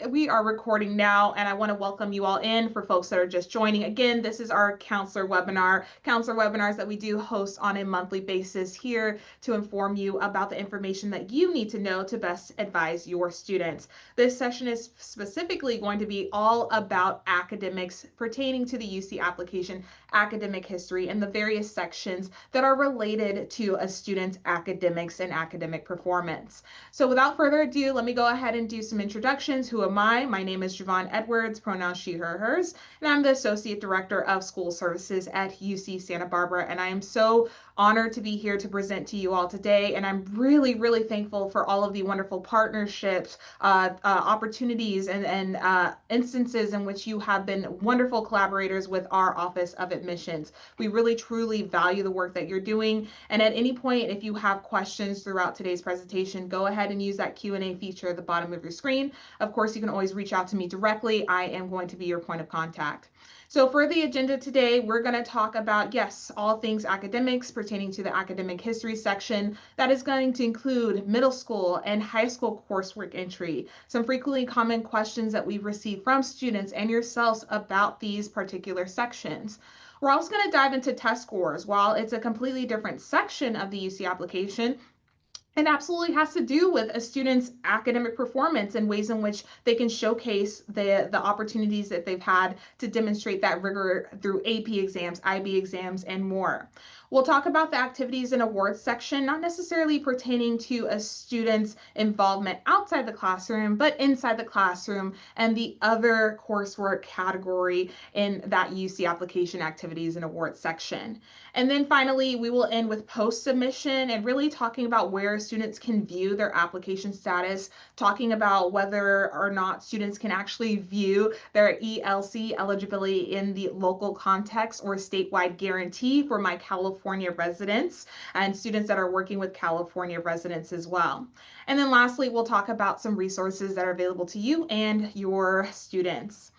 we are recording now, and I want to welcome you all in. For folks that are just joining, again, this is our counselor webinars that we do host on a monthly basis here to inform you about the information that you need to know to best advise your students. This session is specifically going to be all about academics pertaining to the UC application, academic history, and the various sections that are related to a student's academics and academic performance. So without further ado, let me go ahead and do some introductions. Who am I? My name is Javon Edwards, pronouns she, her, hers, and I'm the Associate Director of School Services at UC Santa Barbara. And I am so honored to be here to present to you all today. And I'm really, really thankful for all of the wonderful partnerships, opportunities, and instances in which you have been wonderful collaborators with our Office of Admissions. We really, truly value the work that you're doing. And at any point, if you have questions throughout today's presentation, go ahead and use that Q&A feature at the bottom of your screen. Of course, you can always reach out to me directly. I am going to be your point of contact. So for the agenda today, we're going to talk about, yes, all things academics pertaining to the academic history section. That is going to include middle school and high school coursework entry, some frequently common questions that we've received from students and yourselves about these particular sections. We're also going to dive into test scores. While it's a completely different section of the UC application, it absolutely has to do with a student's academic performance and ways in which they can showcase the opportunities that they've had to demonstrate that rigor through AP exams, IB exams, and more. We'll talk about the activities and awards section, not necessarily pertaining to a student's involvement outside the classroom, but inside the classroom and the other coursework category in that UC application activities and awards section. And then finally, we will end with post-submission and really talking about where students can view their application status, talking about whether or not students can actually view their ELC eligibility in the local context or statewide guarantee for my California residents and students that are working with California residents as well. And then lastly, we'll talk about some resources that are available to you and your students.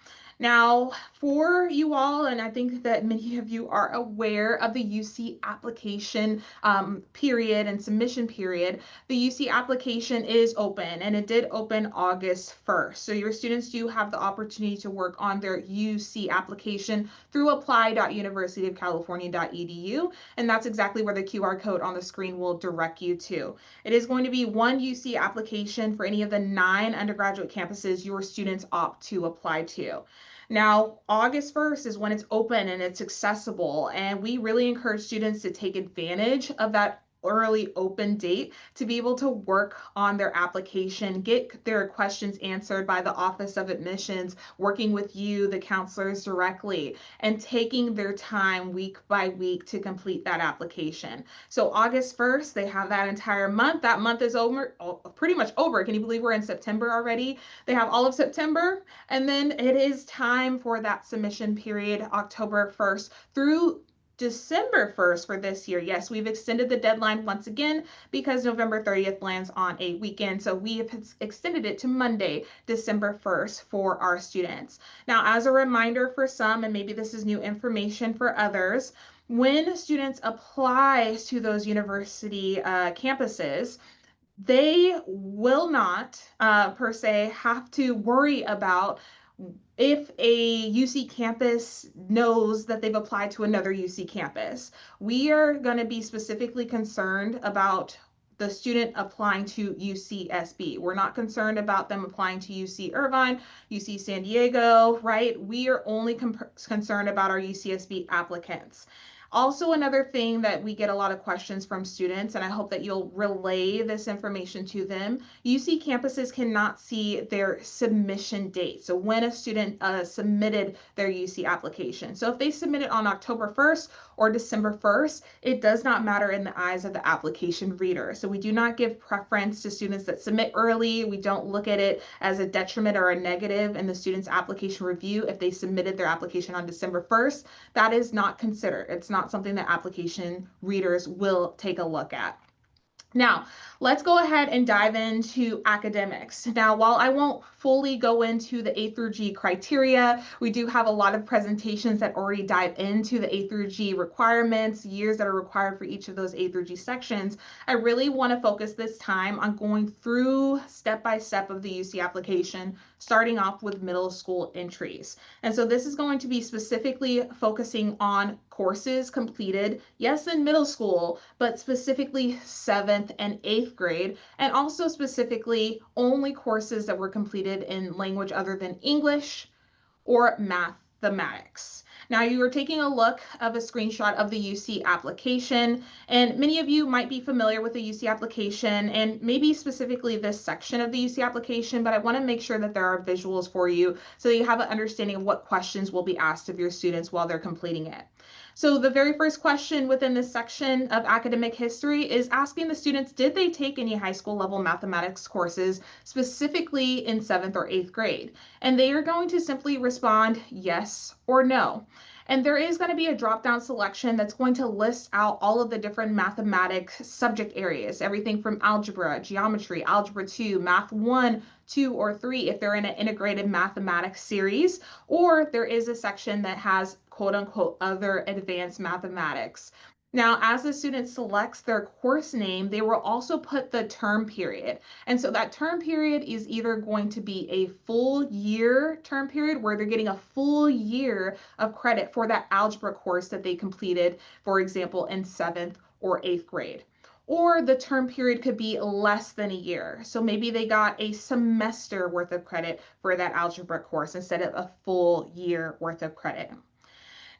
Now, for you all, and I think that many of you are aware of the UC application period and submission period, the UC application is open, and it did open August 1st. So your students do have the opportunity to work on their UC application through apply.universityofcalifornia.edu, and that's exactly where the QR code on the screen will direct you to. It is going to be one UC application for any of the 9 undergraduate campuses your students opt to apply to. Now, August 1st is when it's open and it's accessible, and we really encourage students to take advantage of that early open date to be able to work on their application, get their questions answered by the Office of Admissions, working with you, the counselors directly, and taking their time week by week to complete that application. So August 1st, they have that entire month. That month is over, pretty much over. Can you believe we're in September already? They have all of September, and then it is time for that submission period, October 1st through December 1st for this year. Yes, we've extended the deadline once again because November 30th lands on a weekend. So we have extended it to Monday, December 1st for our students. Now, as a reminder for some, and maybe this is new information for others, when students apply to those university campuses, they will not per se have to worry about if a UC campus knows that they've applied to another UC campus. We are going to be specifically concerned about the student applying to UCSB. We're not concerned about them applying to UC Irvine, UC San Diego, right? We are only concerned about our UCSB applicants. Also, another thing that we get a lot of questions from students, and I hope that you'll relay this information to them, UC campuses cannot see their submission date. So when a student submitted their UC application. So if they submit it on October 1st or December 1st, it does not matter in the eyes of the application reader. So we do not give preference to students that submit early. We don't look at it as a detriment or a negative in the student's application review if they submitted their application on December 1st. That is not considered. It's not something that application readers will take a look at. Now, let's go ahead and dive into academics. Now, while I won't fully go into the A through G criteria, we do have a lot of presentations that already dive into the A through G requirements, years that are required for each of those A through G sections. I really want to focus this time on going through step by step of the UC application, starting off with middle school entries. And so this is going to be specifically focusing on courses completed, yes, in middle school, but specifically 7th and 8th grade, and also specifically only courses that were completed in language other than English or mathematics. Now you are taking a look of a screenshot of the UC application, and many of you might be familiar with the UC application and maybe specifically this section of the UC application, but I want to make sure that there are visuals for you so that you have an understanding of what questions will be asked of your students while they're completing it. So the very first question within this section of academic history is asking the students, did they take any high school level mathematics courses, specifically in 7th or 8th grade? And they are going to simply respond yes or no. And there is going to be a drop-down selection that's going to list out all of the different mathematics subject areas, everything from algebra, geometry, algebra 2, math 1, 2, or 3, if they're in an integrated mathematics series, or there is a section that has quote unquote other advanced mathematics. Now, as the student selects their course name, they will also put the term period. And so that term period is either going to be a full year term period where they're getting a full year of credit for that algebra course that they completed, for example, in 7th or 8th grade. Or the term period could be less than a year. So maybe they got a semester worth of credit for that algebra course instead of a full year worth of credit.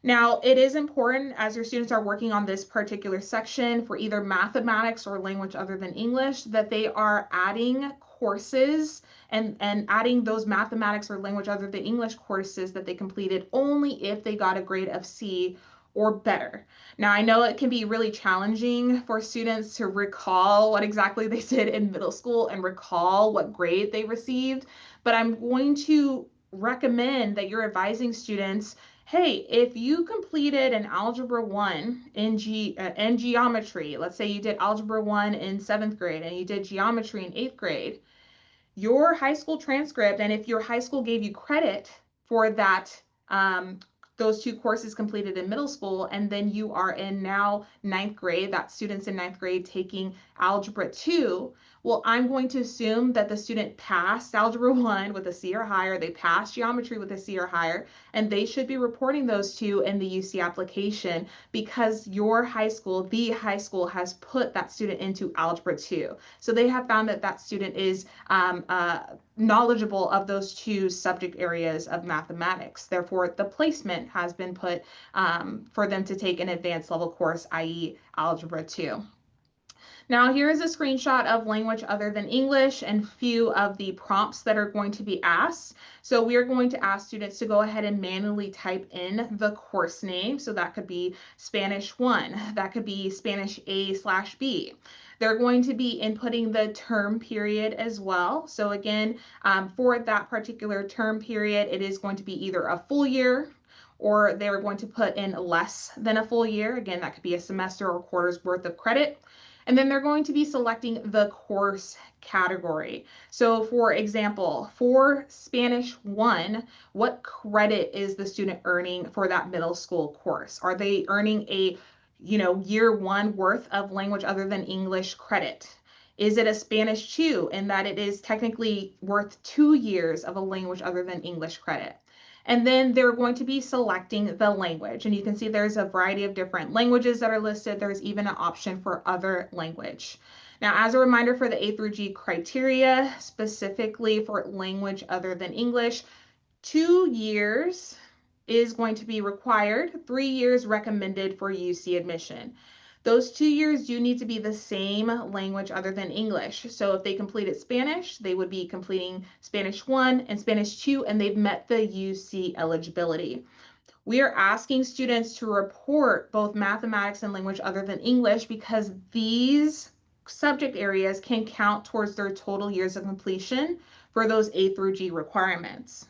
Now, it is important as your students are working on this particular section for either mathematics or language other than English that they are adding courses and adding those mathematics or language other than English courses that they completed only if they got a grade of C or better. Now, I know it can be really challenging for students to recall what exactly they did in middle school and recall what grade they received, but I'm going to recommend that you're advising students, hey, if you completed an Algebra 1 in geometry, let's say you did Algebra 1 in 7th grade and you did geometry in 8th grade, your high school transcript, and if your high school gave you credit for that, those 2 courses completed in middle school, and then you are in now 9th grade, that student's in 9th grade taking Algebra 2, well, I'm going to assume that the student passed Algebra 1 with a C or higher, they passed geometry with a C or higher, and they should be reporting those 2 in the UC application because your high school, the high school, has put that student into Algebra 2. So they have found that that student is knowledgeable of those 2 subject areas of mathematics. Therefore, the placement has been put for them to take an advanced level course, i.e. Algebra 2. Now, here is a screenshot of language other than English and few of the prompts that are going to be asked. So we are going to ask students to go ahead and manually type in the course name. So that could be Spanish 1, that could be Spanish A/B. They're going to be inputting the term period as well. So again, for that particular term period, it is going to be either a full year, or they're going to put in less than a full year. Again, that could be a semester or quarter's worth of credit. And then they're going to be selecting the course category. So for example, for Spanish 1, what credit is the student earning for that middle school course? Are they earning a, year 1 worth of language other than English credit? Is it a Spanish 2 in that it is technically worth 2 years of a language other than English credit? And then they're going to be selecting the language. And you can see there's a variety of different languages that are listed. There's even an option for other language. Now, as a reminder for the A through G criteria, specifically for language other than English, 2 years is going to be required, 3 years recommended for UC admission. Those 2 years do need to be the same language other than English. So if they completed Spanish, they would be completing Spanish 1 and Spanish 2, and they've met the UC eligibility. We are asking students to report both mathematics and language other than English because these subject areas can count towards their total years of completion for those A through G requirements.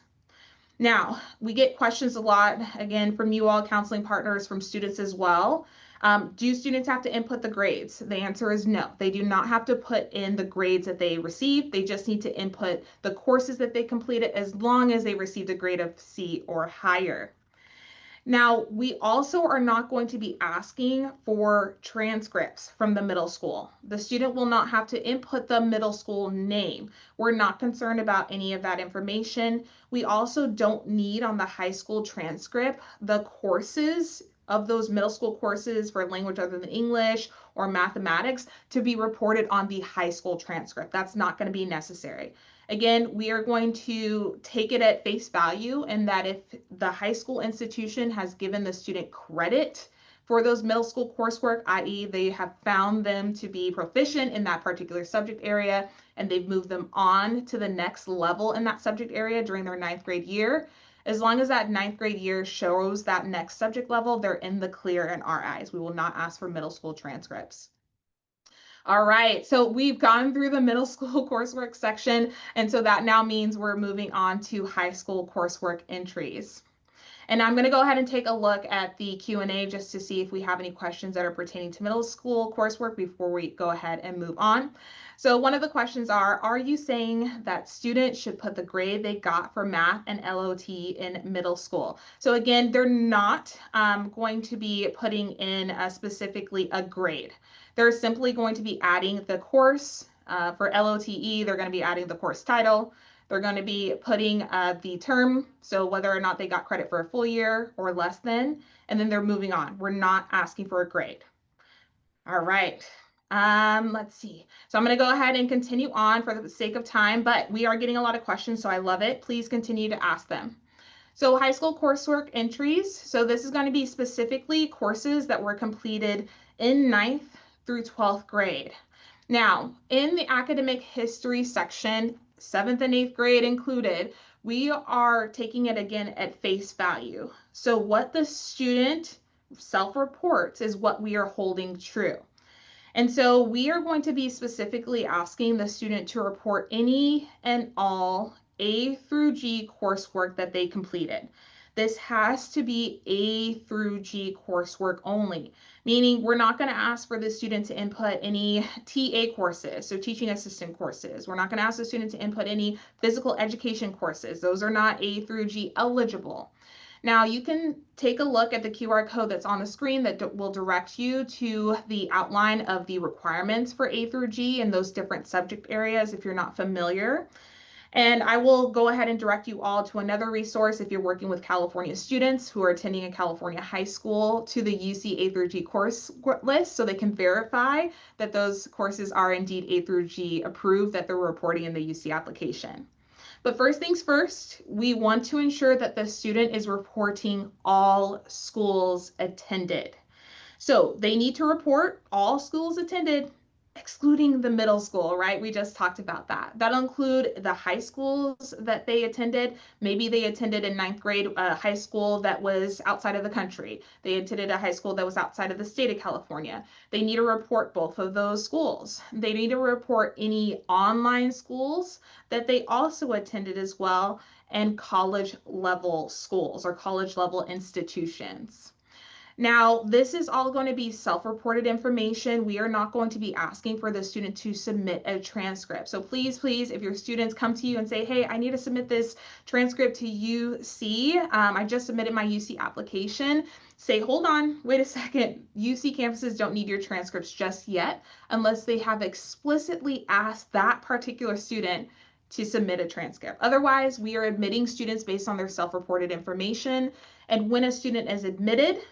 Now, we get questions a lot, again, from you all, counseling partners, from students as well. Do students have to input the grades? The answer is no. They do not have to put in the grades that they received. They just need to input the courses that they completed as long as they received a grade of C or higher. Now, we also are not going to be asking for transcripts from the middle school. The student will not have to input the middle school name. We're not concerned about any of that information. We also don't need on the high school transcript the courses of those middle school courses for language other than English or mathematics to be reported on the high school transcript. That's not going to be necessary. Again, we are going to take it at face value, and that if the high school institution has given the student credit for those middle school coursework, i.e. they have found them to be proficient in that particular subject area, and they've moved them on to the next level in that subject area during their 9th grade year, as long as that 9th grade year shows that next subject level, they're in the clear in our eyes. We will not ask for middle school transcripts. All right, so we've gone through the middle school coursework section, and so that now means we're moving on to high school coursework entries. And I'm going to go ahead and take a look at the Q&A just to see if we have any questions that are pertaining to middle school coursework before we go ahead and move on. So one of the questions are you saying that students should put the grade they got for math and LOT in middle school? So again, they're not going to be putting in specifically a grade. They're simply going to be adding the course. For LOTE, they're going to be adding the course title. They're going to be putting the term, so whether or not they got credit for a full year or less than, and then they're moving on. We're not asking for a grade. All right. Let's see. So I'm going to go ahead and continue on for the sake of time, but we are getting a lot of questions, so I love it. Please continue to ask them. So high school coursework entries. So this is going to be specifically courses that were completed in 9th through 12th grade. Now, in the academic history section, 7th and 8th grade included, we are taking it again at face value. So what the student self-reports is what we are holding true. And so we are going to be specifically asking the student to report any and all A through G coursework that they completed. This has to be A through G coursework only, meaning we're not going to ask for the student to input any TA courses, so teaching assistant courses. We're not going to ask the student to input any physical education courses. Those are not A through G eligible. Now you can take a look at the QR code that's on the screen that will direct you to the outline of the requirements for A through G in those different subject areas if you're not familiar. And I will go ahead and direct you all to another resource if you're working with California students who are attending a California high school, to the UC A through G course list, so they can verify that those courses are indeed A through G approved that they're reporting in the UC application. But first things first, we want to ensure that the student is reporting all schools attended. So they need to report all schools attended, excluding the middle school, right? We just talked about that. That'll include the high schools that they attended. Maybe they attended in 9th grade a high school that was outside of the country. They attended a high school that was outside of the state of California. They need to report both of those schools. They need to report any online schools that they also attended as well, and college level schools or college level institutions. Now, this is all going to be self-reported information. We are not going to be asking for the student to submit a transcript. So please, if your students come to you and say, hey, I need to submit this transcript to UC, I just submitted my UC application, say, hold on, wait a second. UC campuses don't need your transcripts just yet unless they have explicitly asked that particular student to submit a transcript. Otherwise, we are admitting students based on their self-reported information. And when a student is admitted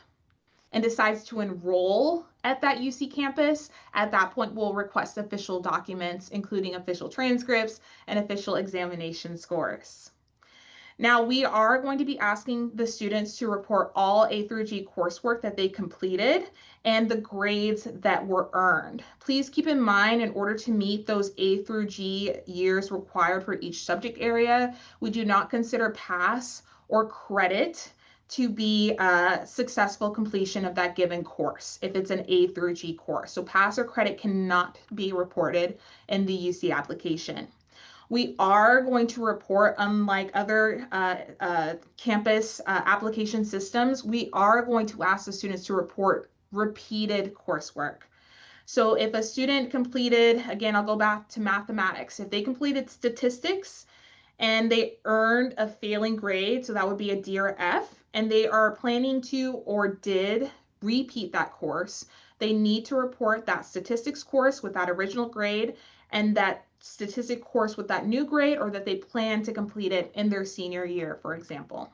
and decides to enroll at that UC campus, at that point we'll request official documents, including official transcripts and official examination scores. Now we are going to be asking the students to report all A through G coursework that they completed and the grades that were earned. Please keep in mind, in order to meet those A through G years required for each subject area, we do not consider pass or credit to be a successful completion of that given course if it's an A through G course. So pass or credit cannot be reported in the UC application. We are going to report, unlike other campus application systems, we are going to ask the students to report repeated coursework. So if a student completed, again, I'll go back to mathematics. If they completed statistics and they earned a failing grade, so that would be a D or F, and they are planning to or did repeat that course, they need to report that statistics course with that original grade and that statistics course with that new grade, or that they plan to complete it in their senior year, for example.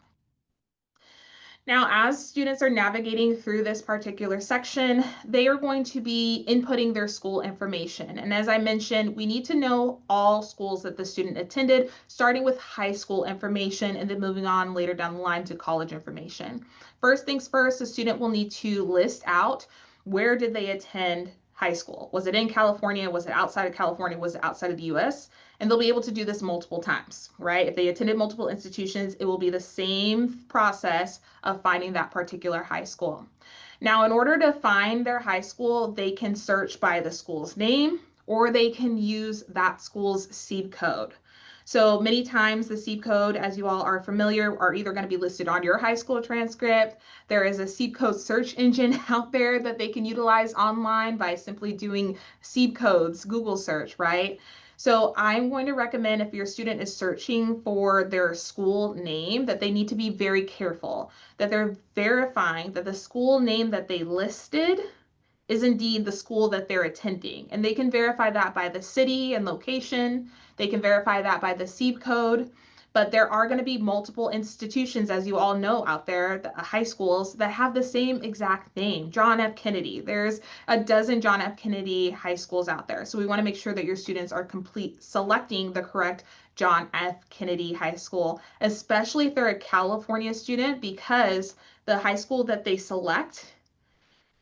Now, as students are navigating through this particular section, they are going to be inputting their school information. And as I mentioned, we need to know all schools that the student attended, starting with high school information and then moving on later down the line to college information. First things first, the student will need to list out where did they attend high school. Was it in California? Was it outside of California? Was it outside of the US? And they'll be able to do this multiple times, right? If they attended multiple institutions, it will be the same process of finding that particular high school. Now, in order to find their high school, they can search by the school's name, or they can use that school's CEEB code. So many times the CEEB code, as you all are familiar, are either going to be listed on your high school transcript. There is a CEEB code search engine out there that they can utilize online by simply doing CEEB codes, Google search, right? So I'm going to recommend, if your student is searching for their school name, that they need to be very careful, that they're verifying that the school name that they listed is indeed the school that they're attending. And they can verify that by the city and location. They can verify that by the CEEB code. But there are going to be multiple institutions, as you all know out there, high schools that have the same exact name, John F. Kennedy. There's a dozen John F. Kennedy high schools out there. So we want to make sure that your students are selecting the correct John F. Kennedy High School, especially if they're a California student, because the high school that they select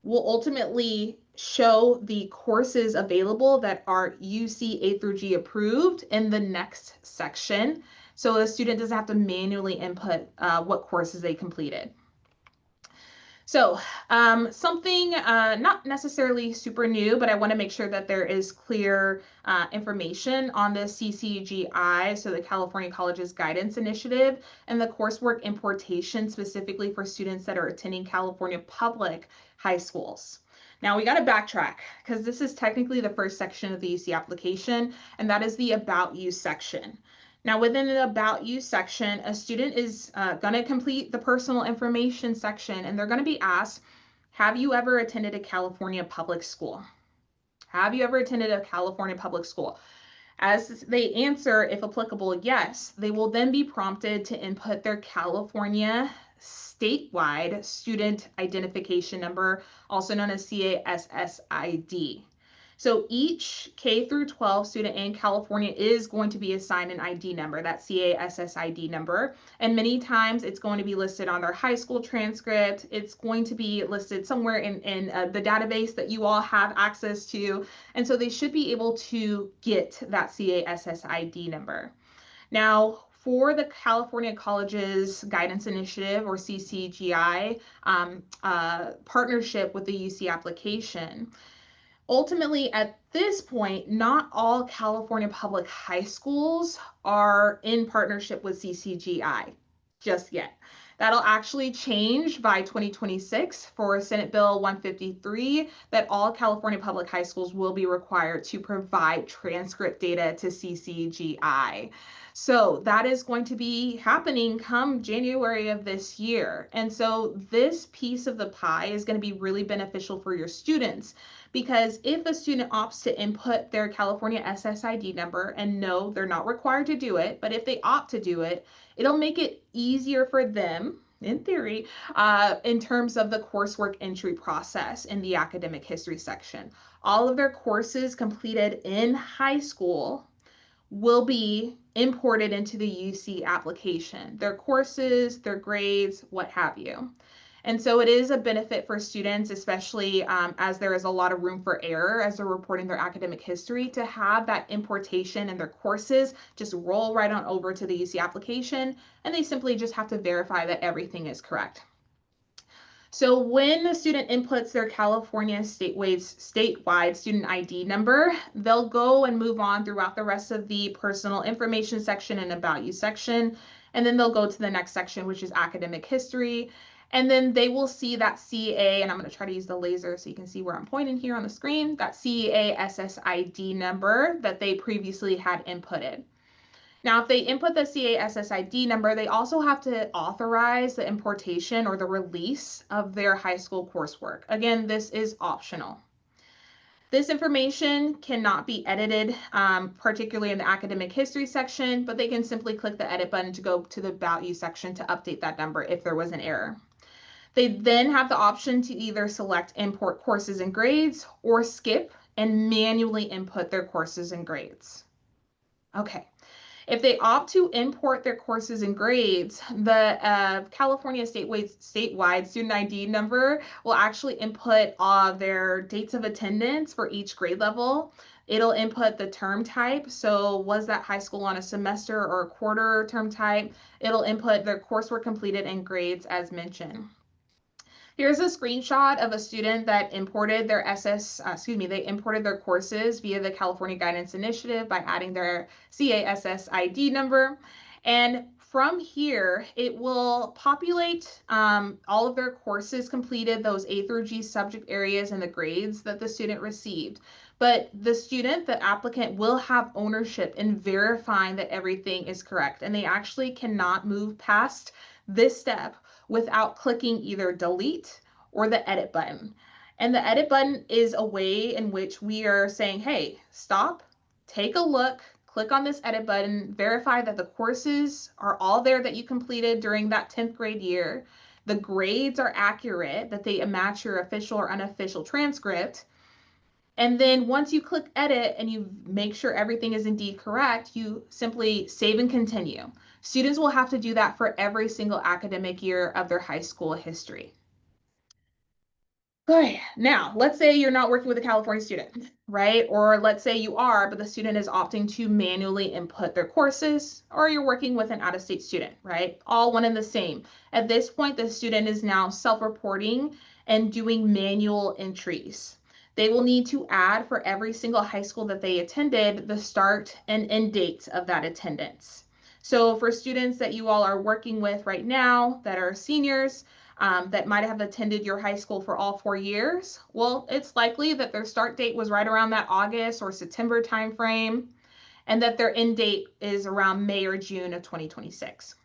will ultimately show the courses available that are UC A through G approved in the next section. So the student doesn't have to manually input what courses they completed. So something not necessarily super new, but I want to make sure that there is clear information on the CCGI, so the California Colleges Guidance Initiative, and the coursework importation specifically for students that are attending California public high schools. Now we got to backtrack because this is technically the first section of the UC application, and that is the About You section. Now, within the About You section, a student is going to complete the personal information section, and they're going to be asked, have you ever attended a California public school? Have you ever attended a California public school? As they answer, if applicable, yes, they will then be prompted to input their California statewide student identification number, also known as CASSID. So each K through 12 student in California is going to be assigned an ID number, that CASSID number. And many times it's going to be listed on their high school transcript. It's going to be listed somewhere in the database that you all have access to. And so they should be able to get that CASSID number. Now, for the California Colleges Guidance Initiative, or CCGI, partnership with the UC application, ultimately, at this point, not all California public high schools are in partnership with CCGI just yet. That'll actually change by 2026 for Senate Bill 153, that all California public high schools will be required to provide transcript data to CCGI. So that is going to be happening come January of this year. And so this piece of the pie is going to be really beneficial for your students, because if a student opts to input their California SSID number, and no, they're not required to do it, but if they opt to do it, it'll make it easier for them, in theory, in terms of the coursework entry process in the academic history section. All of their courses completed in high school will be imported into the UC application. Their courses, their grades, what have you. And so it is a benefit for students, especially as there is a lot of room for error as they're reporting their academic history, to have that importation and their courses just roll right on over to the UC application, and they simply just have to verify that everything is correct. So when the student inputs their California statewide student ID number, they'll go and move on throughout the rest of the personal information section and About You section, and then they'll go to the next section, which is academic history. And then they will see that CEA, and I'm going to try to use the laser so you can see where I'm pointing here on the screen, that CEA SSID number that they previously had inputted. Now, if they input the CEA SSID number, they also have to authorize the importation or the release of their high school coursework. Again, this is optional. This information cannot be edited, particularly in the academic history section, but they can simply click the edit button to go to the About You section to update that number if there was an error. They then have the option to either select import courses and grades or skip and manually input their courses and grades. Okay. If they opt to import their courses and grades, the California statewide student ID number will actually input their dates of attendance for each grade level. It'll input the term type. So was that high school on a semester or a quarter term type? It'll input their coursework completed and grades as mentioned. Here's a screenshot of a student that imported their they imported their courses via the California Guidance Initiative by adding their CASS ID number. And from here, it will populate all of their courses completed, those A through G subject areas and the grades that the student received. But the student, the applicant, will have ownership in verifying that everything is correct. And they actually cannot move past this step without clicking either delete or the edit button. And the edit button is a way in which we are saying, hey, stop, take a look, click on this edit button, verify that the courses are all there that you completed during that 10th grade year, the grades are accurate, that they match your official or unofficial transcript. And then once you click edit and you make sure everything is indeed correct, you simply save and continue. Students will have to do that for every single academic year of their high school history. Okay, now let's say you're not working with a California student, right? Or let's say you are, but the student is opting to manually input their courses, or you're working with an out-of-state student, right? All one and the same. At this point, the student is now self-reporting and doing manual entries. They will need to add for every single high school that they attended the start and end dates of that attendance. So for students that you all are working with right now that are seniors, that might have attended your high school for all 4 years, well, it's likely that their start date was right around that August or September timeframe, and that their end date is around May or June of 2026.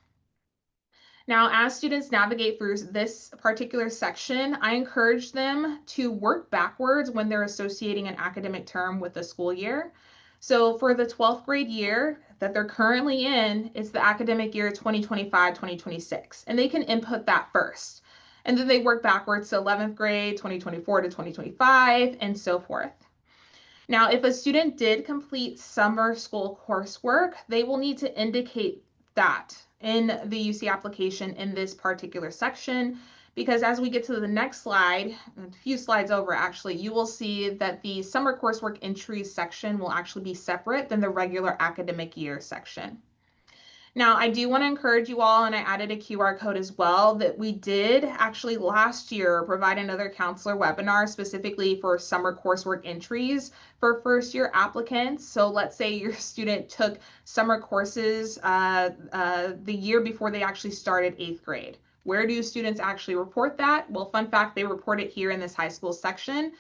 Now, as students navigate through this particular section, I encourage them to work backwards when they're associating an academic term with the school year. So for the 12th grade year that they're currently in, it's the academic year 2025-2026, and they can input that first. And then they work backwards to 11th grade, 2024 to 2025, and so forth. Now, if a student did complete summer school coursework, they will need to indicate that in the UC application in this particular section, because as we get to the next slide, a few slides over actually, you will see that the summer coursework entries section will actually be separate than the regular academic year section. Now, I do want to encourage you all, and I added a QR code as well, that we did actually last year provide another counselor webinar specifically for summer coursework entries for first year applicants. So let's say your student took summer courses the year before they actually started 8th grade. Where do students actually report that? Well, fun fact, they report it here in this high school section,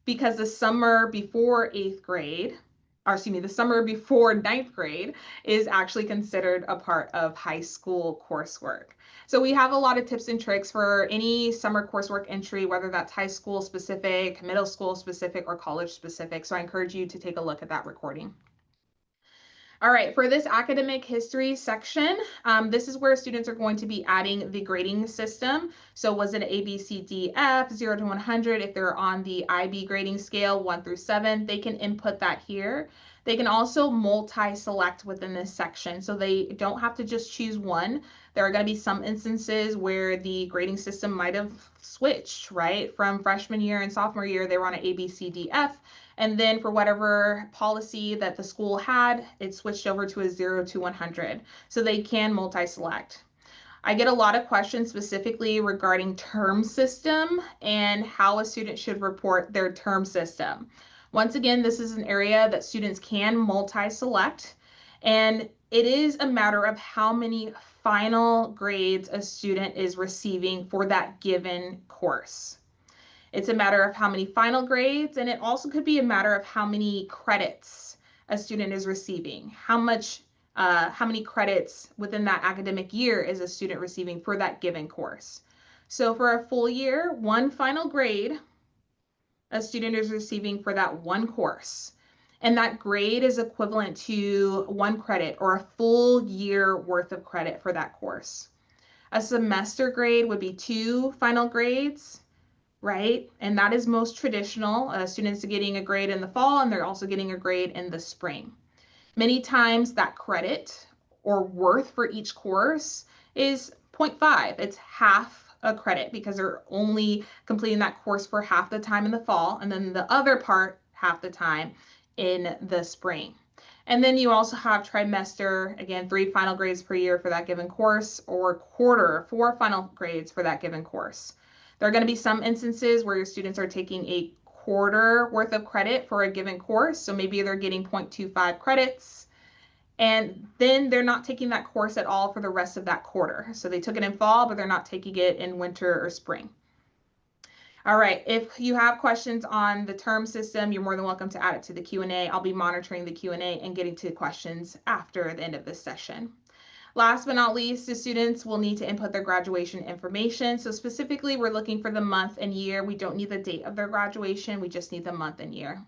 because the summer before 8th grade, or excuse me, the summer before 9th grade is actually considered a part of high school coursework. So we have a lot of tips and tricks for any summer coursework entry, whether that's high school specific, middle school specific, or college specific. So I encourage you to take a look at that recording. All right, for this academic history section, this is where students are going to be adding the grading system. So was it A, B, C, D, F, 0 to 100? If they're on the IB grading scale, 1 through 7, they can input that here. They can also multi-select within this section, so they don't have to just choose one. There are going to be some instances where the grading system might have switched, right? From freshman year and sophomore year, they were on an A, B, C, D, F. And then for whatever policy that the school had, it switched over to a 0 to 100. So they can multi-select. I get a lot of questions specifically regarding term system and how a student should report their term system. Once again, this is an area that students can multi-select, and it is a matter of how many final grades a student is receiving for that given course. It's a matter of how many final grades, and it also could be a matter of how many credits a student is receiving. How many credits within that academic year is a student receiving for that given course. So for a full year, one final grade a student is receiving for that one course. And that grade is equivalent to 1 credit or a full year worth of credit for that course. A semester grade would be 2 final grades, right? And that is most traditional. Students are getting a grade in the fall, and they're also getting a grade in the spring. Many times that credit or worth for each course is 0.5. It's half a credit because they're only completing that course for half the time in the fall, and then the other part half the time in the spring. And then you also have trimester, again, 3 final grades per year for that given course, or quarter, 4 final grades for that given course. There are going to be some instances where your students are taking a quarter worth of credit for a given course. So maybe they're getting 0.25 credits, and then they're not taking that course at all for the rest of that quarter. So they took it in fall, but they're not taking it in winter or spring. All right, if you have questions on the term system, you're more than welcome to add it to the Q&A. I'll be monitoring the Q&A and getting to questions after the end of this session. Last but not least, the students will need to input their graduation information. So specifically, we're looking for the month and year. We don't need the date of their graduation. We just need the month and year.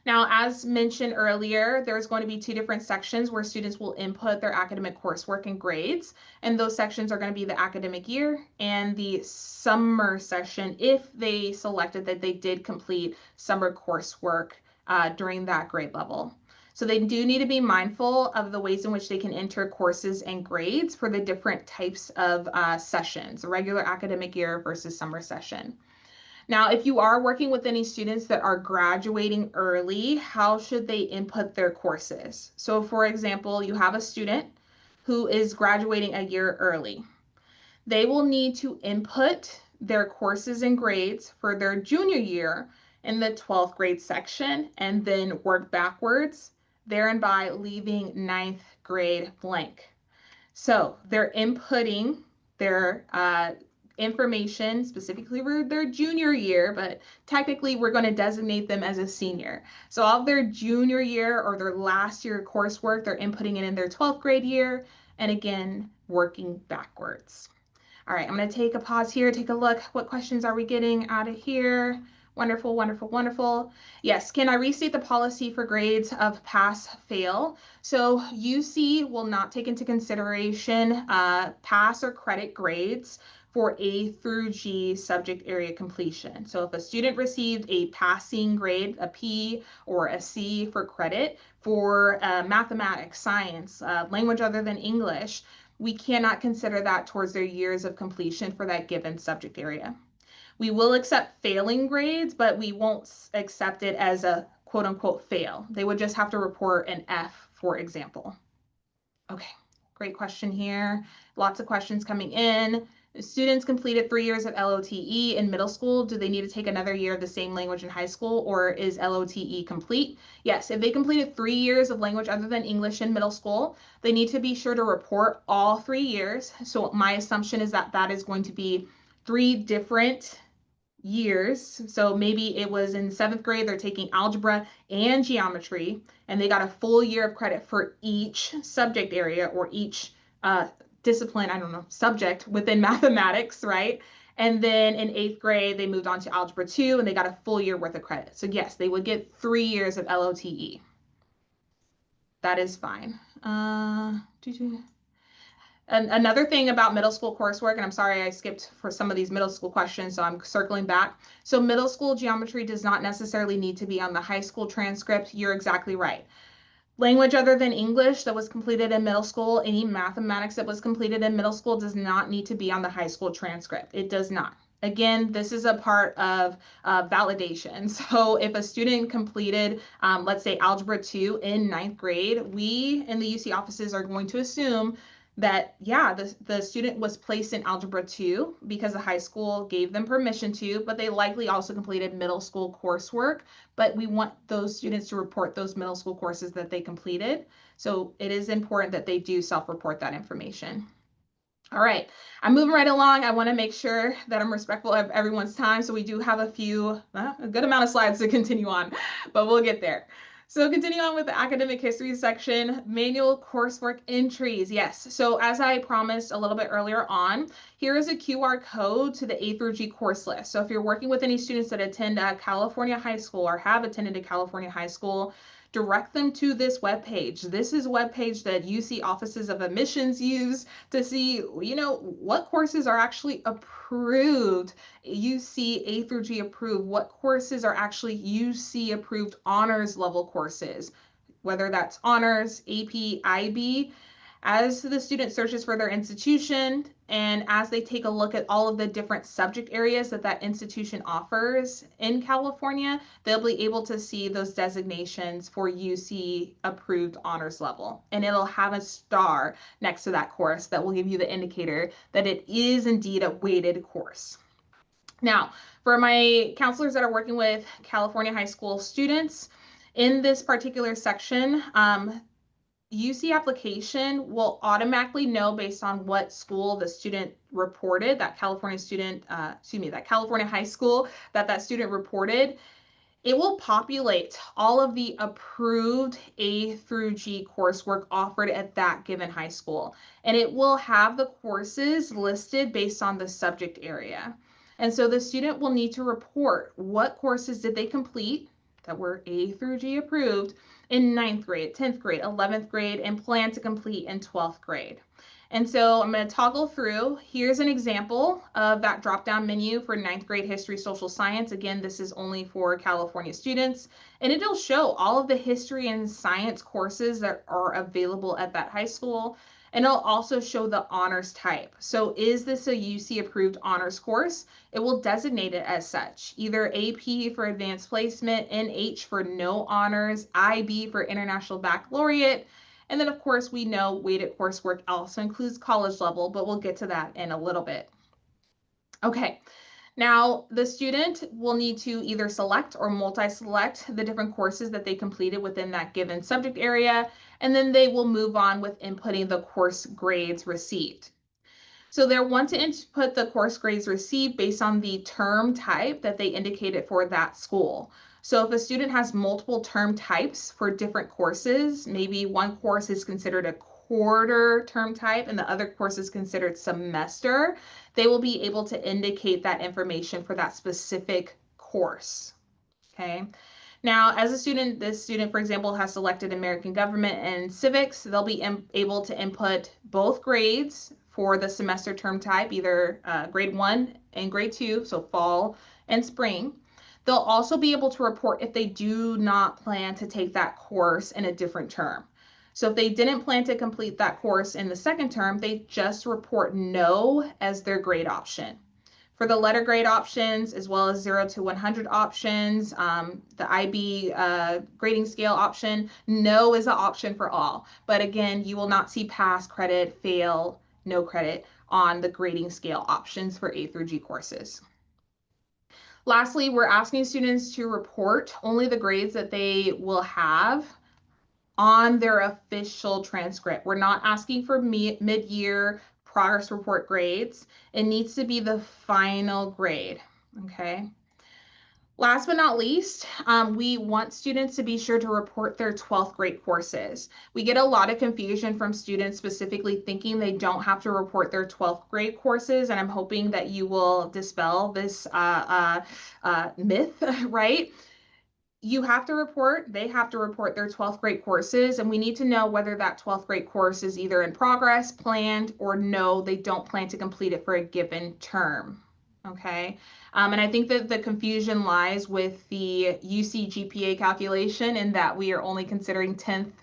Now, as mentioned earlier, there's going to be 2 different sections where students will input their academic coursework and grades. And those sections are going to be the academic year and the summer session if they selected that they did complete summer coursework during that grade level. So they do need to be mindful of the ways in which they can enter courses and grades for the different types of sessions, a regular academic year versus summer session. Now, if you are working with any students that are graduating early, how should they input their courses? So for example, you have a student who is graduating a year early. They will need to input their courses and grades for their junior year in the 12th grade section and then work backwards, thereby leaving 9th grade blank. So they're inputting their information specifically for their junior year, but technically we're going to designate them as a senior. So all of their junior year or their last year coursework, they're inputting it in their 12th grade year, and again, working backwards. All right, I'm going to take a pause here, take a look. What questions are we getting out of here? Wonderful, wonderful, wonderful. Yes, can I restate the policy for grades of pass, fail? So UC will not take into consideration pass or credit grades for A through G subject area completion. So if a student received a passing grade, a P or a C for credit for mathematics, science, language other than English, we cannot consider that towards their years of completion for that given subject area. We will accept failing grades, but we won't accept it as a quote unquote fail. They would just have to report an F, for example. Okay, great question here. Lots of questions coming in. Students completed 3 years of LOTE in middle school. Do they need to take another year of the same language in high school, or is LOTE complete? Yes, if they completed 3 years of language other than English in middle school, they need to be sure to report all 3 years. So my assumption is that that is going to be 3 different years. So maybe it was in 7th grade, they're taking algebra and geometry, and they got a full year of credit for each subject area or each discipline, I don't know, subject within mathematics, right? And then in 8th grade, they moved on to algebra 2 and they got a full year worth of credit. So yes, they would get 3 years of LOTE. That is fine. Another thing about middle school coursework, and I'm sorry I skipped for some of these middle school questions, so I'm circling back. So middle school geometry does not necessarily need to be on the high school transcript. You're exactly right. Language other than English that was completed in middle school, any mathematics that was completed in middle school does not need to be on the high school transcript. It does not. Again, this is a part of validation. So if a student completed, let's say, Algebra 2 in 9th grade, we in the UC offices are going to assume that, yeah, the student was placed in Algebra 2 because the high school gave them permission to, but they likely also completed middle school coursework. But we want those students to report those middle school courses that they completed. So it is important that they do self-report that information. All right, I'm moving right along. I want to make sure that I'm respectful of everyone's time. So we do have a good amount of slides to continue on, but we'll get there. So continue on with the academic history section, manual coursework entries. Yes, so as I promised a little bit earlier on, here is a QR code to the A through G course list. So if you're working with any students that attend a California high school or have attended a California high school, direct them to this webpage. This is a webpage that UC Offices of Admissions use to see, what courses are actually approved, UC A through G approved, what courses are actually UC approved honors level courses, whether that's honors, AP, IB. As the student searches for their institution and as they take a look at all of the different subject areas that that institution offers in California, they'll be able to see those designations for UC approved honors level. And it'll have a star next to that course that will give you the indicator that it is indeed a weighted course. Now, for my counselors that are working with California high school students, in this particular section, UC application will automatically know based on what school the student reported, that California high school that student reported. It will populate all of the approved A through G coursework offered at that given high school. And it will have the courses listed based on the subject area. And so the student will need to report what courses did they complete that were A through G approved in 9th grade, 10th grade, 11th grade, and plan to complete in 12th grade. And so I'm going to toggle through. Here's an example of that drop-down menu for 9th grade history, social science. Again, this is only for California students, and it'll show all of the history and science courses that are available at that high school. And it'll also show the honors type. So is this a UC approved honors course? It will designate it as such, either AP for advanced placement, NH for no honors, IB for international baccalaureate. And then of course we know weighted coursework also includes college level, but we'll get to that in a little bit. Okay. Now, the student will need to either select or multi-select the different courses that they completed within that given subject area, and then they will move on with inputting the course grades received. So they'll want to input the course grades received based on the term type that they indicated for that school. So if a student has multiple term types for different courses, maybe one course is considered a quarter term type and the other course is considered semester, they will be able to indicate that information for that specific course. Okay. Now, as a student, this student, for example, has selected American Government and Civics, they'll be able to input both grades for the semester term type, either grade 1 and grade 2, so fall and spring. They'll also be able to report if they do not plan to take that course in a different term. So if they didn't plan to complete that course in the second term, they just report no as their grade option. For the letter grade options, as well as 0 to 100 options, the IB grading scale option, no is an option for all. But again, you will not see pass, credit, fail, no credit on the grading scale options for A through G courses. Lastly, we're asking students to report only the grades that they will have on their official transcript. We're not asking for mid-year progress report grades. It needs to be the final grade, okay? Last but not least, we want students to be sure to report their 12th grade courses. We get a lot of confusion from students specifically thinking they don't have to report their 12th grade courses, and I'm hoping that you will dispel this myth, right? You have to report, they have to report their 12th grade courses, and we need to know whether that 12th grade course is either in progress, planned, or no, they don't plan to complete it for a given term, okay? And I think that the confusion lies with the UC GPA calculation in that we are only considering 10th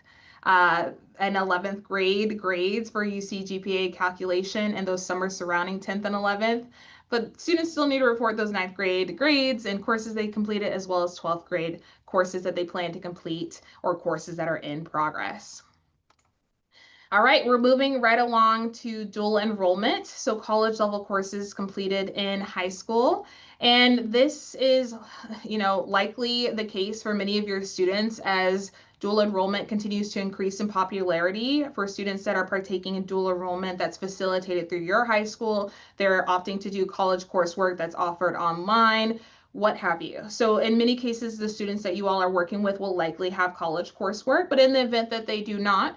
and 11th grade grades for UC GPA calculation and those summers surrounding 10th and 11th. But students still need to report those 9th grade grades and courses they completed, as well as 12th grade courses that they plan to complete or courses that are in progress. All right, we're moving right along to dual enrollment, so college level courses completed in high school. And this is, likely the case for many of your students as dual enrollment continues to increase in popularity. For students that are partaking in dual enrollment that's facilitated through your high school, they're opting to do college coursework that's offered online, what have you. So in many cases, the students that you all are working with will likely have college coursework, but in the event that they do not,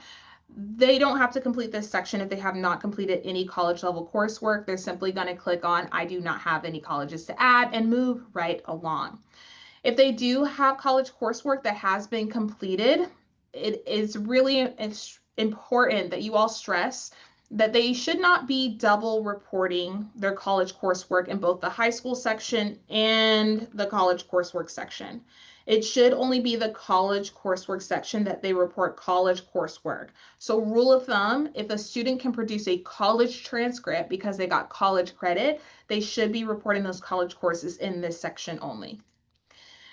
they don't have to complete this section if they have not completed any college level coursework. They're simply going to click on I do not have any colleges to add and move right along. If they do have college coursework that has been completed, it is really important that you all stress that they should not be double reporting their college coursework in both the high school section and the college coursework section. It should only be the college coursework section that they report college coursework. So rule of thumb, if a student can produce a college transcript because they got college credit, they should be reporting those college courses in this section only.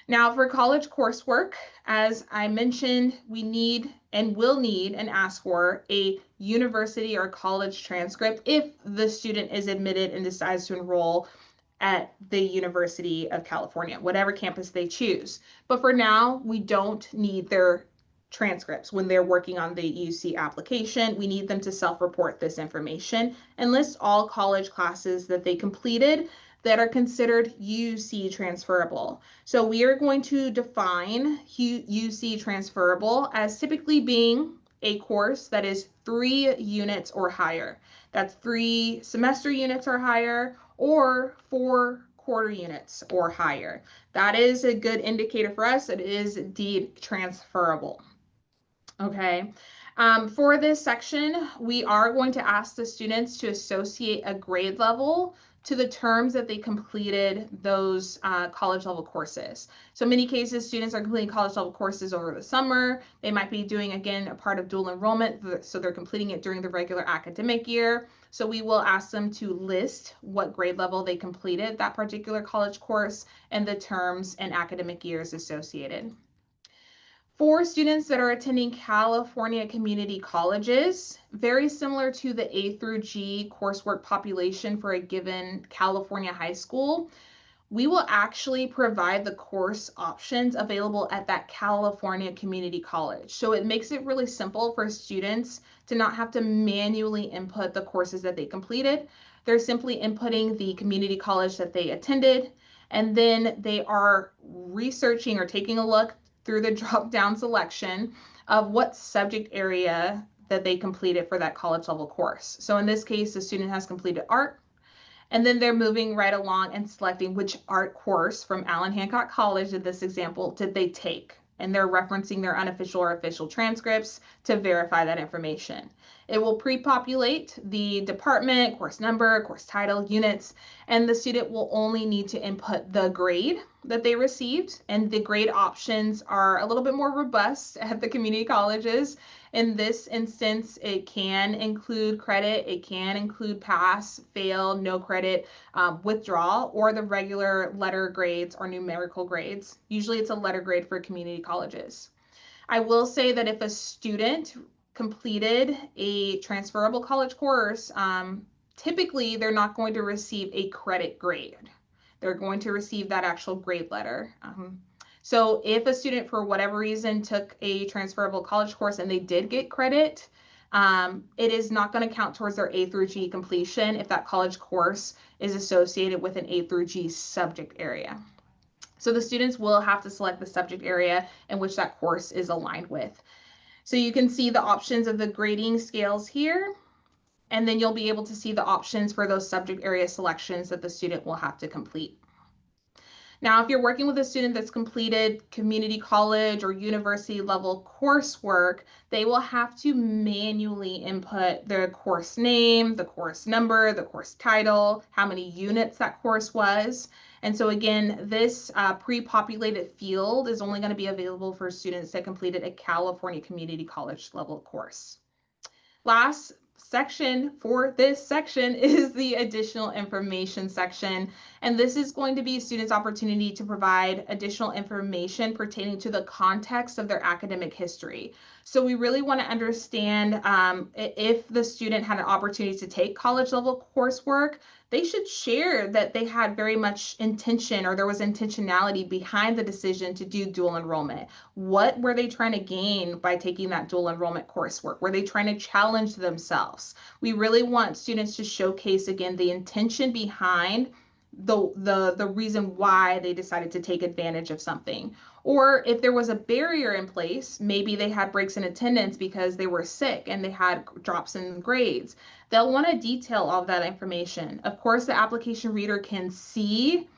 Now for college coursework, as I mentioned, we need and will need and ask for a university or college transcript if the student is admitted and decides to enroll at the University of California, whatever campus they choose. But for now, we don't need their transcripts when they're working on the UC application. We need them to self-report this information and list all college classes that they completed that are considered UC transferable. So we are going to define UC transferable as typically being a course that is 3 units or higher. That's 3 semester units or higher, or 4 quarter units or higher. That is a good indicator for us. It is indeed transferable. Okay. For this section, we are going to ask the students to associate a grade level to the terms that they completed those college level courses. So in many cases, students are completing college level courses over the summer. They might be doing, again, a part of dual enrollment, so they're completing it during the regular academic year. So we will ask them to list what grade level they completed that particular college course and the terms and academic years associated. For students that are attending California community colleges, very similar to the A through G coursework population for a given California high school, we will actually provide the course options available at that California community college. So it makes it really simple for students to not have to manually input the courses that they completed. They're simply inputting the community college that they attended, and then they are researching or taking a look through the drop-down selection of what subject area that they completed for that college level course. So in this case, the student has completed art, and then they're moving right along and selecting which art course from Allen Hancock College in this example did they take. And they're referencing their unofficial or official transcripts to verify that information. It will pre-populate the department, course number, course title, units, and the student will only need to input the grade that they received. And the grade options are a little bit more robust at the community colleges. In this instance, it can include credit, it can include pass, fail, no credit, withdrawal, or the regular letter grades or numerical grades. Usually it's a letter grade for community colleges. I will say that if a student completed a transferable college course, typically they're not going to receive a credit grade. They're going to receive that actual grade letter. So if a student, for whatever reason, took a transferable college course and they did get credit, it is not going to count towards their A through G completion if that college course is associated with an A through G subject area. So the students will have to select the subject area in which that course is aligned with. So you can see the options of the grading scales here, and then you'll be able to see the options for those subject area selections that the student will have to complete. Now, if you're working with a student that's completed community college or university level coursework, they will have to manually input their course name, the course number, the course title, how many units that course was. And so again, this pre-populated field is only going to be available for students that completed a California community college level course. Last section for this section is the additional information section, and this is going to be students' opportunity to provide additional information pertaining to the context of their academic history. So we really want to understand if the student had an opportunity to take college level coursework, they should share that they had very much intention or there was intentionality behind the decision to do dual enrollment. What were they trying to gain by taking that dual enrollment coursework? Were they trying to challenge themselves? We really want students to showcase again the intention behind the reason why they decided to take advantage of something. Or if there was a barrier in place, maybe they had breaks in attendance because they were sick and they had drops in grades. They'll want to detail all of that information. Of course, the application reader can see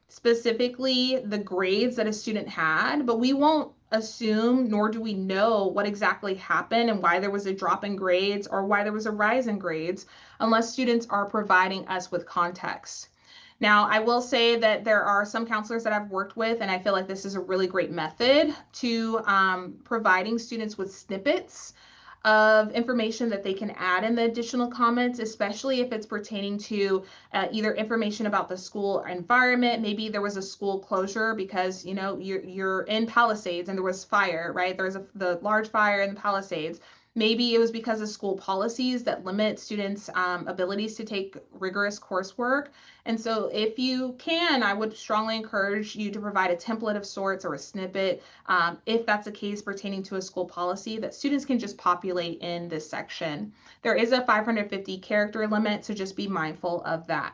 specifically the grades that a student had, but we won't assume nor do we know what exactly happened and why there was a drop in grades or why there was a rise in grades unless students are providing us with context. Now, I will say that there are some counselors that I've worked with, and I feel like this is a really great method to providing students with snippets of information that they can add in the additional comments, especially if it's pertaining to either information about the school environment. Maybe there was a school closure because you're in Palisades and there was fire, right? There's the large fire in the Palisades. Maybe it was because of school policies that limit students' abilities to take rigorous coursework. And so if you can, I would strongly encourage you to provide a template of sorts or a snippet, if that's a case pertaining to a school policy that students can just populate in this section. There is a 550 character limit, so just be mindful of that.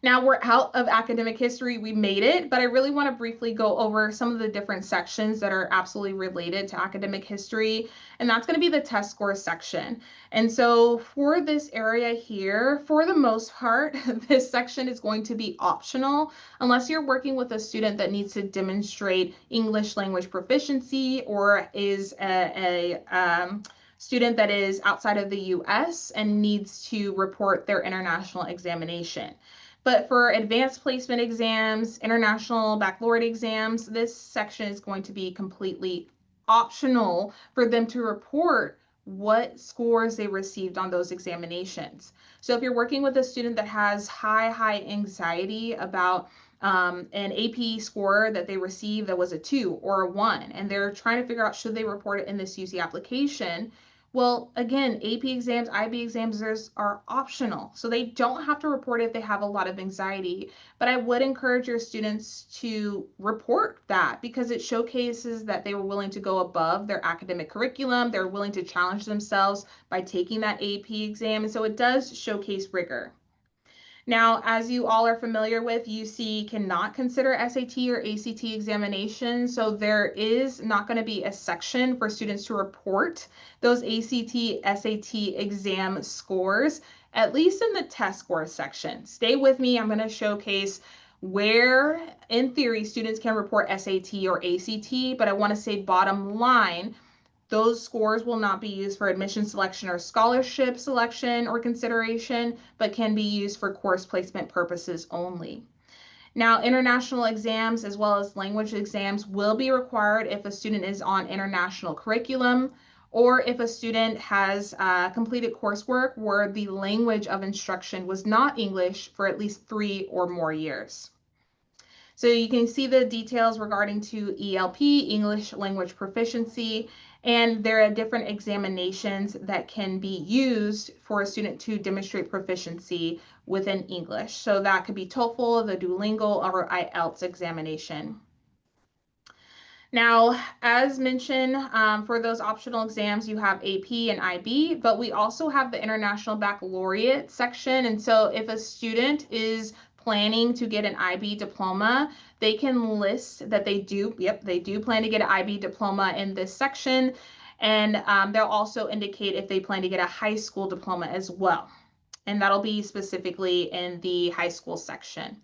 Now we're out of academic history, we made it, but I really want to briefly go over some of the different sections that are absolutely related to academic history, and that's going to be the test score section. And so for this area here, for the most part, this section is going to be optional unless you're working with a student that needs to demonstrate English language proficiency or is a student that is outside of the US and needs to report their international examination. But for advanced placement exams, international baccalaureate exams, this section is going to be completely optional for them to report what scores they received on those examinations. So if you're working with a student that has high anxiety about an AP score that they received that was a 2 or a 1, and they're trying to figure out should they report it in this UC application, well, again, AP exams, IB exams are optional, so they don't have to report if they have a lot of anxiety. But I would encourage your students to report that because it showcases that they were willing to go above their academic curriculum. They're willing to challenge themselves by taking that AP exam, and so it does showcase rigor. Now, as you all are familiar with, UC cannot consider SAT or ACT examinations, so there is not going to be a section for students to report those ACT, SAT exam scores, at least in the test score section. Stay with me, I'm going to showcase where, in theory, students can report SAT or ACT, but I want to say bottom line, those scores will not be used for admission selection or scholarship selection or consideration, but can be used for course placement purposes only. Now, international exams as well as language exams will be required if a student is on international curriculum or if a student has completed coursework where the language of instruction was not English for at least 3 or more years. So you can see the details regarding to ELP, English Language Proficiency, and there are different examinations that can be used for a student to demonstrate proficiency within English. So that could be TOEFL, the Duolingo, or IELTS examination. Now, as mentioned, for those optional exams, you have AP and IB, but we also have the International Baccalaureate section. And so if a student is planning to get an IB diploma, they can list that they do plan to get an IB diploma in this section. And they'll also indicate if they plan to get a high school diploma as well. And that'll be specifically in the high school section.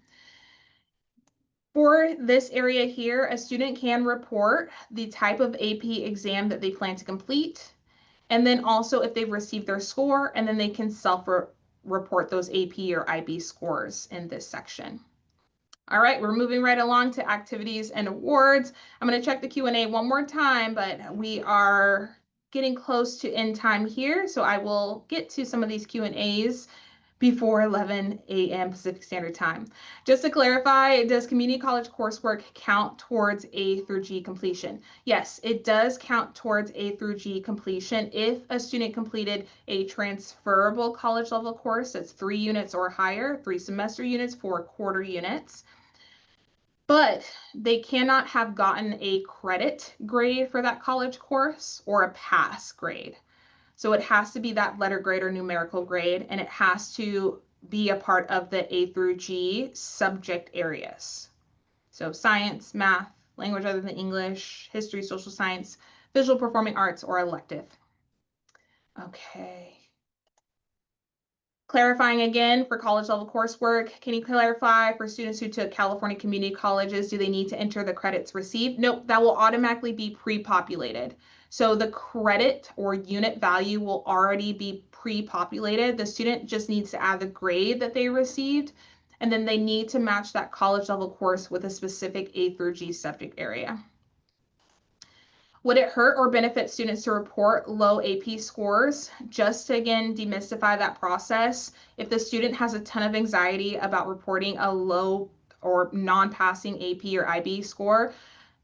For this area here, a student can report the type of AP exam that they plan to complete, and then also if they've received their score, and then they can self-report those AP or IB scores in this section. All right, we're moving right along to activities and awards. I'm going to check the Q&A one more time, but we are getting close to end time here, so I will get to some of these Q&As before 11 a.m. Pacific Standard Time. Just to clarify, does community college coursework count towards A through G completion? Yes, it does count towards A through G completion if a student completed a transferable college level course that's 3 units or higher, 3 semester units, 4 quarter units. But they cannot have gotten a credit grade for that college course or a pass grade. So it has to be that letter grade or numerical grade, and it has to be a part of the A through G subject areas. So science, math, language other than English, history, social science, visual performing arts, or elective. Okay. Clarifying again for college level coursework, can you clarify for students who took California community colleges, do they need to enter the credits received? Nope, that will automatically be pre-populated. So the credit or unit value will already be pre-populated. The student just needs to add the grade that they received, and then they need to match that college level course with a specific A through G subject area. Would it hurt or benefit students to report low AP scores? Just to again demystify that process, if the student has a ton of anxiety about reporting a low or non-passing AP or IB score,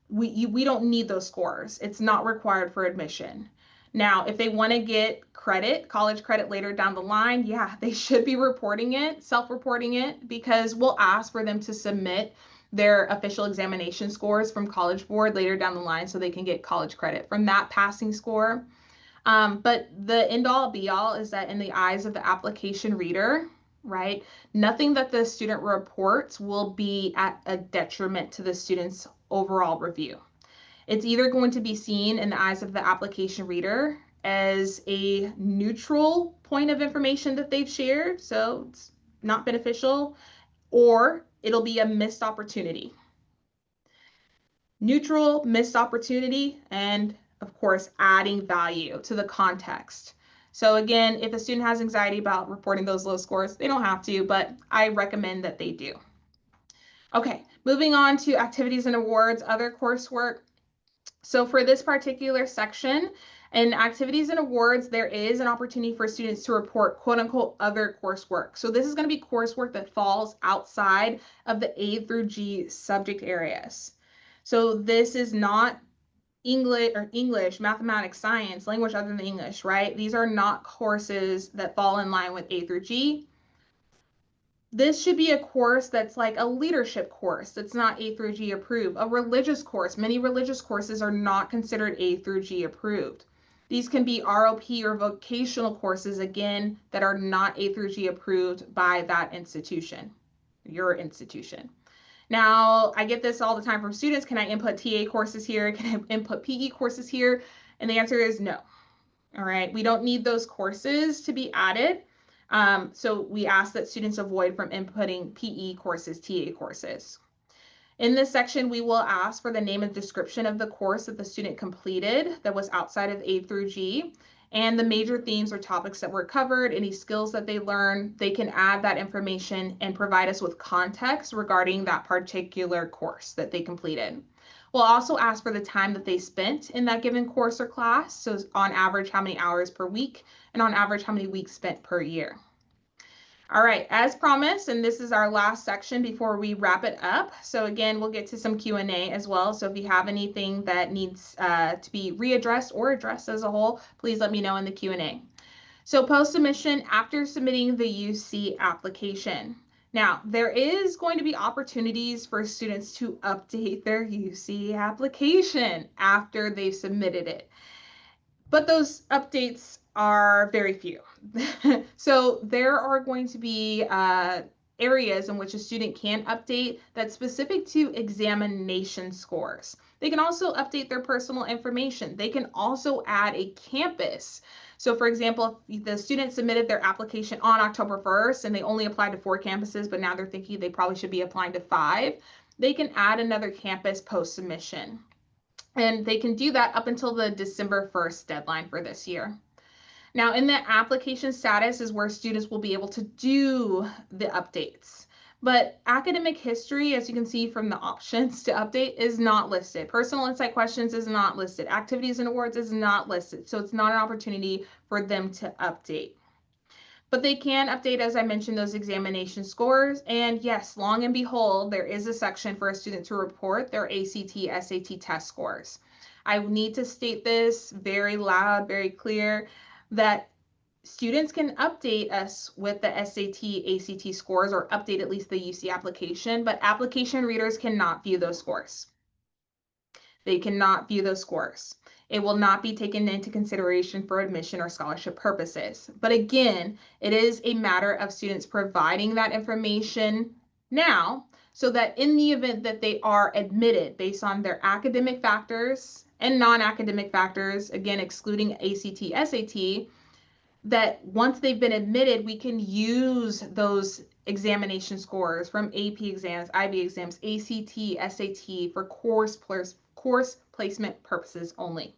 we don't need those scores. It's not required for admission. Now, if they want to get credit, college credit later down the line, yeah, they should be reporting it, self-reporting it, because we'll ask for them to submit their official examination scores from College Board later down the line so they can get college credit from that passing score. But the end all be all is that in the eyes of the application reader, right, nothing that the student reports will be at a detriment to the student's overall review. It's either going to be seen in the eyes of the application reader as a neutral point of information that they've shared, so it's not beneficial, or it'll be a missed opportunity. Neutral, missed opportunity, and of course, adding value to the context. So again, if a student has anxiety about reporting those low scores, they don't have to, but I recommend that they do. Okay, moving on to activities and awards, other coursework. So for this particular section, in activities and awards, there is an opportunity for students to report quote unquote other coursework. So this is going to be coursework that falls outside of the A through G subject areas. So this is not English, mathematics, science, language other than English, right? These are not courses that fall in line with A through G. This should be a course that's like a leadership course that's not A through G approved. A religious course, many religious courses are not considered A through G approved. These can be ROP or vocational courses, again, that are not A through G approved by that institution, your institution. Now, I get this all the time from students. Can I input TA courses here? Can I input PE courses here? And the answer is no. All right, we don't need those courses to be added. So we ask that students avoid from inputting PE courses, TA courses. In this section, we will ask for the name and description of the course that the student completed that was outside of A through G, and the major themes or topics that were covered, any skills that they learned. They can add that information and provide us with context regarding that particular course that they completed. We'll also ask for the time that they spent in that given course or class. So on average, how many hours per week, and on average, how many weeks spent per year. All right, as promised, and this is our last section before we wrap it up. So again, we'll get to some Q&A as well. So if you have anything that needs to be readdressed or addressed as a whole, please let me know in the Q&A. So post-submission, after submitting the UC application. Now, there is going to be opportunities for students to update their UC application after they've submitted it. But those updates are very few. So there are going to be areas in which a student can update that's specific to examination scores. They can also update their personal information. They can also add a campus. So for example, if the student submitted their application on October 1st and they only applied to 4 campuses, but now they're thinking they probably should be applying to 5, they can add another campus post-submission. And they can do that up until the December 1st deadline for this year. Now, in the application status is where students will be able to do the updates. But academic history, as you can see from the options to update, is not listed. Personal insight questions is not listed. Activities and awards is not listed. So it's not an opportunity for them to update. But they can update, as I mentioned, those examination scores. And yes, long and behold, there is a section for a student to report their ACT, SAT test scores. I need to state this very loud, very clear, that students can update us with the SAT, ACT scores, or update at least the UC application, but application readers cannot view those scores. They cannot view those scores. It will not be taken into consideration for admission or scholarship purposes. But again, it is a matter of students providing that information now, so that in the event that they are admitted based on their academic factors and non-academic factors, again, excluding ACT, SAT, that once they've been admitted, we can use those examination scores from AP exams, IB exams, ACT, SAT for course placement purposes only.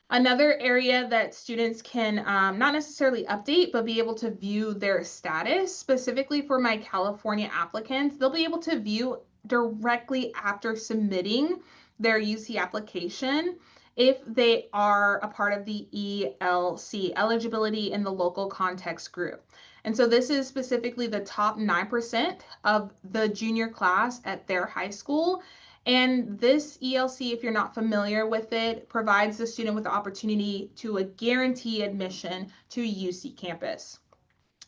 Another area that students can not necessarily update, but be able to view their status, specifically for my California applicants, they'll be able to view directly after submitting their UC application if they are a part of the ELC, eligibility in the local context group. And so this is specifically the top 9% of the junior class at their high school. And this ELC, if you're not familiar with it, provides the student with the opportunity to a guarantee admission to UC campus.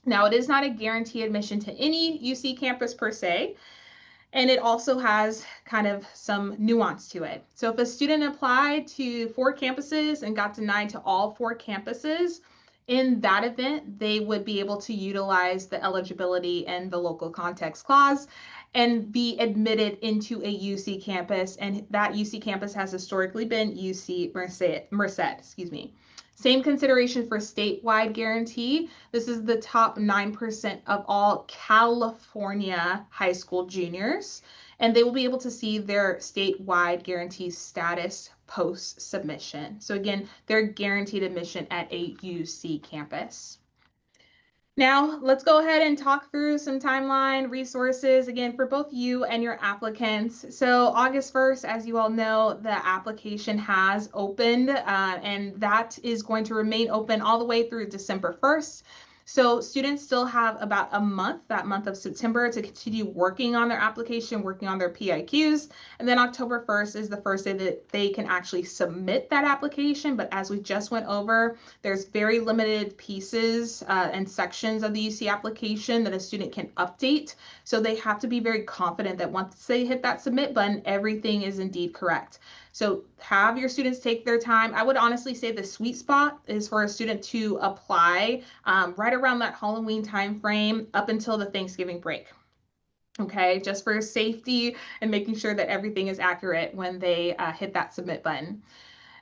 Now, it is not a guarantee admission to any UC campus per se, and it also has kind of some nuance to it. So if a student applied to 4 campuses and got denied to all 4 campuses, in that event, they would be able to utilize the eligibility and the local context clause and be admitted into a UC campus. And that UC campus has historically been UC Merced. Same consideration for statewide guarantee. This is the top 9% of all California high school juniors, and they will be able to see their statewide guarantee status post submission. So again, they're guaranteed admission at a UC campus. Now, let's go ahead and talk through some timeline resources, again, for both you and your applicants. So August 1st, as you all know, the application has opened, and that is going to remain open all the way through December 1st. So students still have about a month, that month of September, to continue working on their application, working on their PIQs. And then October 1st is the first day that they can actually submit that application. But as we just went over, there's very limited pieces and sections of the UC application that a student can update. So they have to be very confident that once they hit that submit button, everything is indeed correct. So have your students take their time. I would honestly say the sweet spot is for a student to apply right around that Halloween timeframe up until the Thanksgiving break. Okay, just for safety and making sure that everything is accurate when they hit that submit button.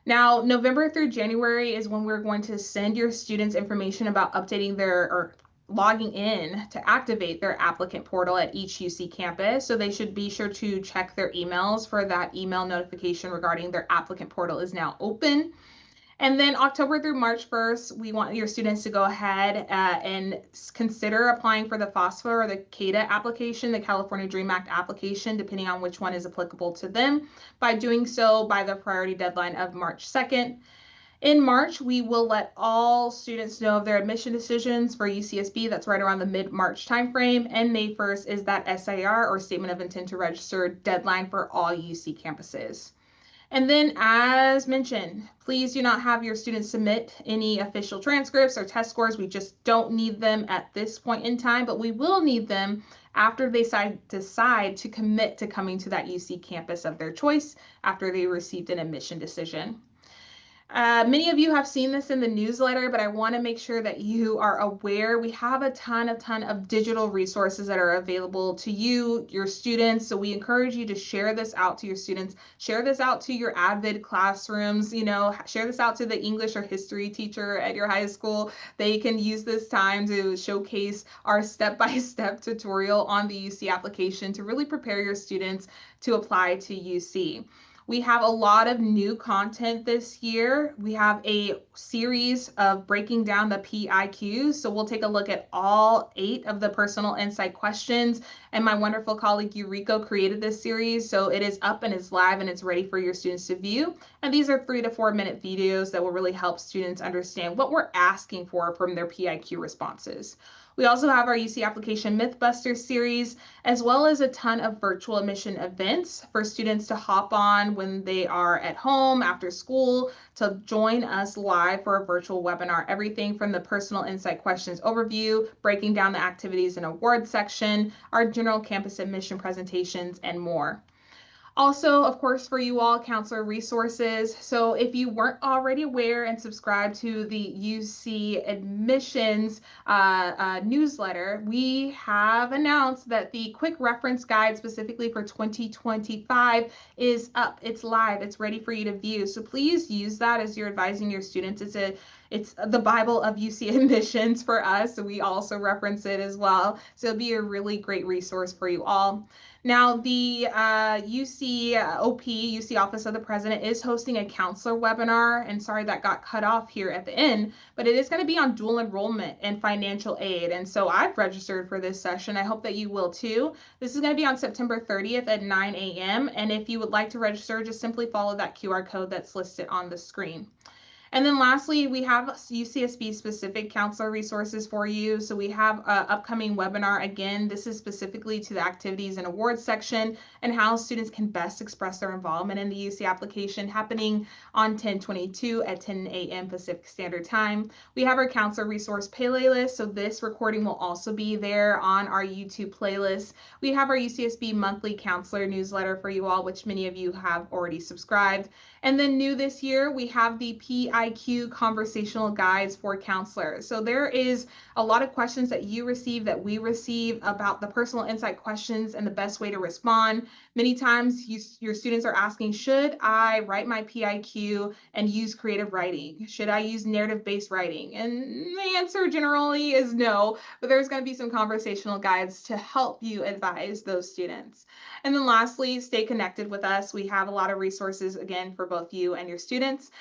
Now, November through January is when we're going to send your students information about updating or logging in to activate their applicant portal at each UC campus. So they should be sure to check their emails for that email notification regarding their applicant portal is now open. And then October through March 1st, we want your students to go ahead and consider applying for the FAFSA or the CADA application, the California DREAM Act application, depending on which one is applicable to them, by doing so by the priority deadline of March 2nd. In March, we will let all students know of their admission decisions for UCSB. That's right around the mid-March timeframe. And May 1st is that SIR, or Statement of Intent to Register, deadline for all UC campuses. And then, as mentioned, please do not have your students submit any official transcripts or test scores. We just don't need them at this point in time, but we will need them after they decide to commit to coming to that UC campus of their choice after they received an admission decision. Many of you have seen this in the newsletter, but I want to make sure that you are aware we have a ton of digital resources that are available to you, your students. So we encourage you to share this out to your students, share this out to your Avid classrooms, share this out to the English or history teacher at your high school. They can use this time to showcase our step-by-step tutorial on the UC application to really prepare your students to apply to UC. We have a lot of new content this year. We have a series of breaking down the PIQs. So we'll take a look at all 8 of the personal insight questions. And my wonderful colleague Yuriko created this series. So it is up and it's live and it's ready for your students to view. And these are 3 to 4 minute videos that will really help students understand what we're asking for from their PIQ responses. We also have our UC Application Mythbusters series, as well as a ton of virtual admission events for students to hop on when they are at home after school to join us live for a virtual webinar. Everything from the personal insight questions overview, breaking down the activities and awards section, our general campus admission presentations, and more. Also, of course, for you all, counselor resources. So if you weren't already aware and subscribed to the UC admissions newsletter, we have announced that the quick reference guide specifically for 2025 is up. It's live. It's ready for you to view. So please use that as you're advising your students. It's the Bible of UC admissions for us. So we also reference it as well. So it'll be a really great resource for you all. Now, the UC UC Office of the President, is hosting a counselor webinar, and sorry that got cut off here at the end, but it is going to be on dual enrollment and financial aid. And so I've registered for this session. I hope that you will too. This is going to be on September 30th at 9 a.m. And if you would like to register, just simply follow that QR code that's listed on the screen. And then lastly, we have UCSB specific counselor resources for you. So we have an upcoming webinar. Again, this is specifically to the activities and awards section and how students can best express their involvement in the UC application, happening on 10/22 at 10 a.m. Pacific Standard Time. We have our counselor resource playlist. So this recording will also be there on our YouTube playlist. We have our UCSB monthly counselor newsletter for you all, which many of you have already subscribed. And then new this year, we have the PIQ conversational guides for counselors. So there is a lot of questions that you receive, that we receive, about the personal insight questions and the best way to respond. Many times your students are asking, should I write my PIQ and use creative writing? Should I use narrative-based writing? And the answer generally is no, but there's going to be some conversational guides to help you advise those students. And then lastly, stay connected with us. We have a lot of resources, again, for both you and your students.